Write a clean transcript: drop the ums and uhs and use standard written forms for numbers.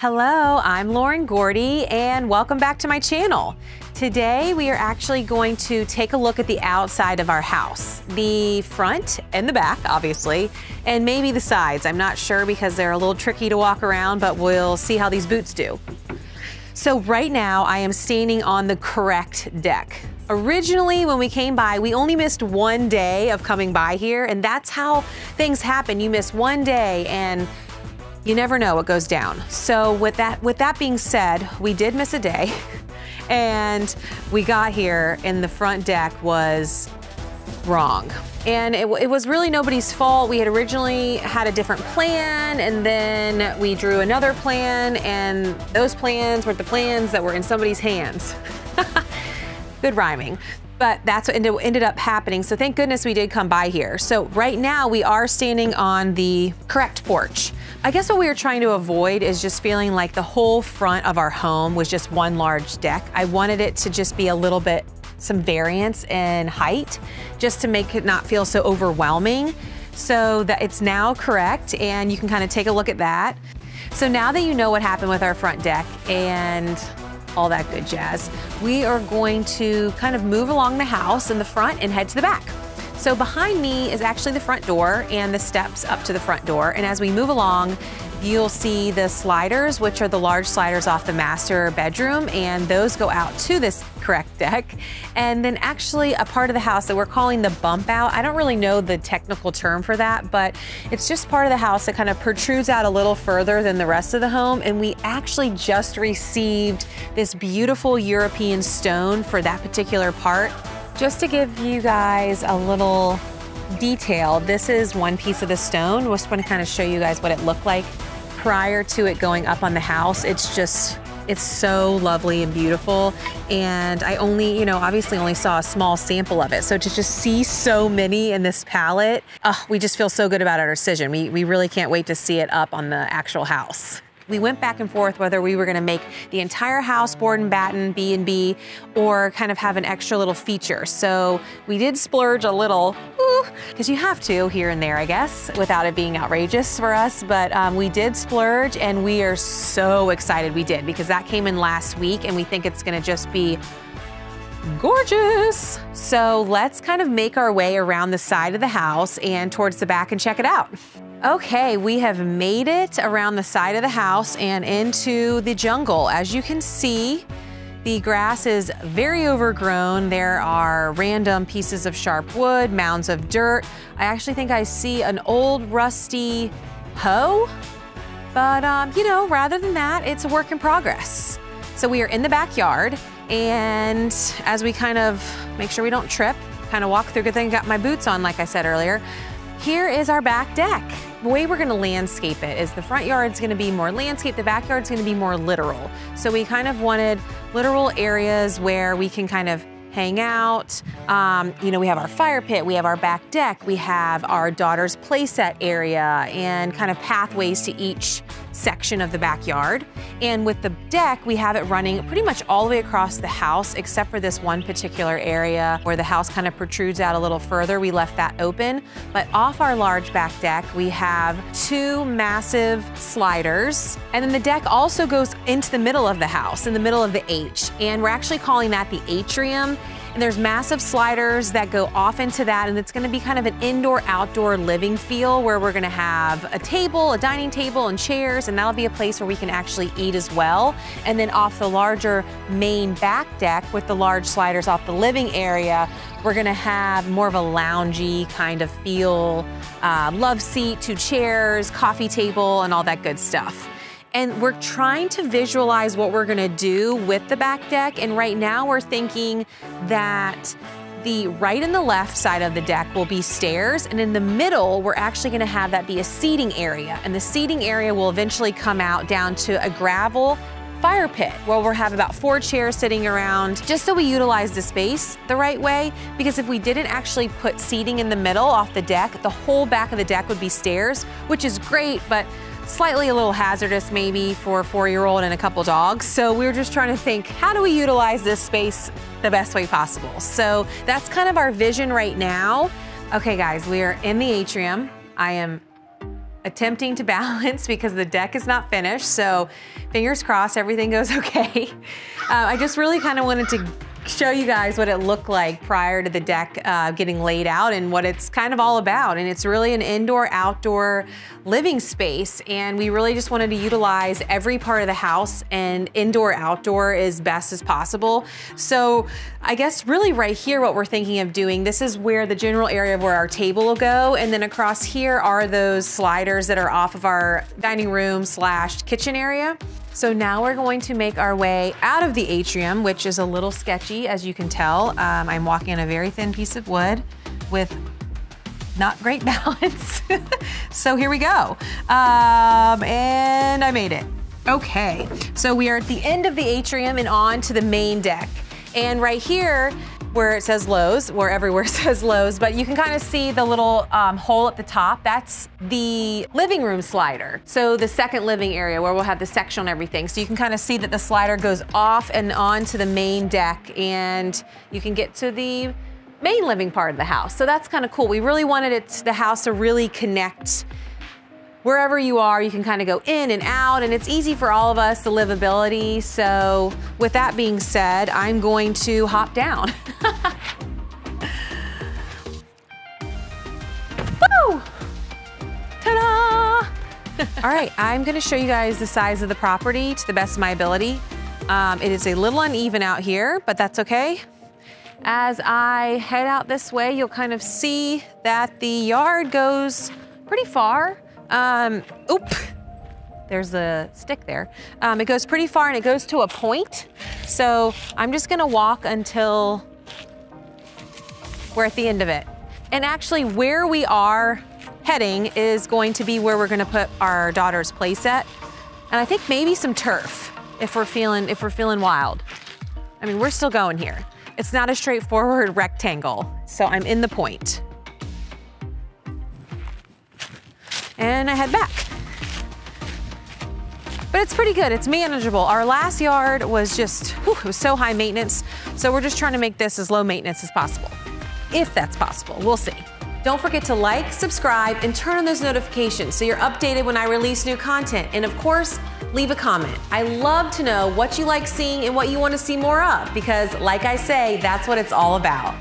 Hello, I'm Lauren Gordy and welcome back to my channel. Today we are actually going to take a look at the outside of our house. The front and the back, obviously, and maybe the sides. I'm not sure because they're a little tricky to walk around, but we'll see how these boots do. So right now I am standing on the correct deck. Originally, when we came by, we only missed one day of coming by here, and that's how things happen. You miss one day and you never know what goes down. So with that being said, we did miss a day and we got here and the front deck was wrong. And it was really nobody's fault. We had originally had a different plan and then we drew another plan and those plans were the plans that were in somebody's hands. Good rhyming. But that's what ended up happening. So thank goodness we did come by here. So right now we are standing on the correct porch. I guess what we were trying to avoid is just feeling like the whole front of our home was just one large deck. I wanted it to just be a little bit, some variance in height, just to make it not feel so overwhelming. So that it's now correct and you can kind of take a look at that. So now that you know what happened with our front deck and all that good jazz, we are going to kind of move along the house in the front and head to the back. So behind me is actually the front door and the steps up to the front door. And as we move along, you'll see the sliders, which are the large sliders off the master bedroom, and those go out to this correct deck. And then actually a part of the house that we're calling the bump out. I don't really know the technical term for that, but it's just part of the house that kind of protrudes out a little further than the rest of the home. And we actually just received this beautiful European stone for that particular part. Just to give you guys a little detail, this is one piece of the stone. I just want to kind of show you guys what it looked like prior to it going up on the house. It's so lovely and beautiful. And I only, obviously only saw a small sample of it. So to just see so many in this palette, we just feel so good about our decision. We really can't wait to see it up on the actual house. We went back and forth whether we were gonna make the entire house board and batten B&B or kind of have an extra little feature. So we did splurge a little, because you have to here and there, I guess, without it being outrageous for us. But we did splurge and we are so excited we did because that came in last week and we think it's gonna just be gorgeous. So let's kind of make our way around the side of the house and towards the back and check it out. Okay, we have made it around the side of the house and into the jungle. As you can see, the grass is very overgrown. There are random pieces of sharp wood, mounds of dirt. I actually think I see an old rusty hoe, but rather than that, it's a work in progress. So we are in the backyard, and as we kind of make sure we don't trip, kind of walk through, good thing I got my boots on like I said earlier, here is our back deck. The way we're gonna landscape it is the front yard's gonna be more landscape, the backyard's gonna be more literal. So we kind of wanted literal areas where we can kind of hang out. We have our fire pit, we have our back deck, we have our daughter's playset area and kind of pathways to each section of the backyard. And with the deck, we have it running pretty much all the way across the house, except for this one particular area where the house kind of protrudes out a little further. We left that open. But off our large back deck, we have two massive sliders. And then the deck also goes into the middle of the house, in the middle of the H. And we're actually calling that the Atrium. And there's massive sliders that go off into that, and it's gonna be kind of an indoor-outdoor living feel where we're gonna have a table, a dining table, and chairs, and that'll be a place where we can actually eat as well. And then off the larger main back deck with the large sliders off the living area, we're gonna have more of a loungy kind of feel, love seat, two chairs, coffee table, and all that good stuff. And we're trying to visualize what we're gonna do with the back deck. And right now we're thinking that the right and the left side of the deck will be stairs. And in the middle, we're actually gonna have that be a seating area. And the seating area will eventually come out down to a gravel fire pit where we'll have about 4 chairs sitting around, just so we utilize the space the right way. Because if we didn't actually put seating in the middle off the deck, the whole back of the deck would be stairs, which is great, but slightly a little hazardous maybe for a 4-year-old and a couple dogs. So we were just trying to think, how do we utilize this space the best way possible? So that's kind of our vision right now. Okay guys, we are in the atrium. I am attempting to balance because the deck is not finished. So fingers crossed, everything goes okay. I just really kind of wanted to show you guys what it looked like prior to the deck getting laid out and what it's kind of all about. And it's really an indoor-outdoor living space, and we really just wanted to utilize every part of the house and indoor-outdoor as best as possible. So I guess really right here what we're thinking of doing, this is where the general area of where our table will go, and then across here are those sliders that are off of our dining room / kitchen area. So now we're going to make our way out of the atrium, which is a little sketchy, as you can tell. I'm walking on a very thin piece of wood with not great balance. So here we go. And I made it. Okay, so we are at the end of the atrium and on to the main deck. And right here, where it says Lowe's, where everywhere says Lowe's, but you can kind of see the little hole at the top. That's the living room slider. So the second living area where we'll have the section and everything. So you can kind of see that the slider goes off and on to the main deck, and you can get to the main living part of the house. So that's kind of cool. We really wanted the house to really connect. Wherever you are, you can kind of go in and out, and it's easy for all of us, the livability. So with that being said, I'm going to hop down. Woo! Ta-da! All right, I'm gonna show you guys the size of the property to the best of my ability. It is a little uneven out here, but that's okay. As I head out this way, you'll kind of see that the yard goes pretty far. There's the stick there. It goes pretty far and it goes to a point. So I'm just gonna walk until we're at the end of it. And actually where we are heading is going to be where we're gonna put our daughter's play set. And I think maybe some turf if we're feeling wild. I mean, we're still going here. It's not a straightforward rectangle. So I'm in the point. And I head back. But it's pretty good, it's manageable. Our last yard was just, it was so high maintenance. So we're just trying to make this as low maintenance as possible. If that's possible, we'll see. Don't forget to like, subscribe, and turn on those notifications so you're updated when I release new content. And of course, leave a comment. I love to know what you like seeing and what you want to see more of, because like I say, that's what it's all about.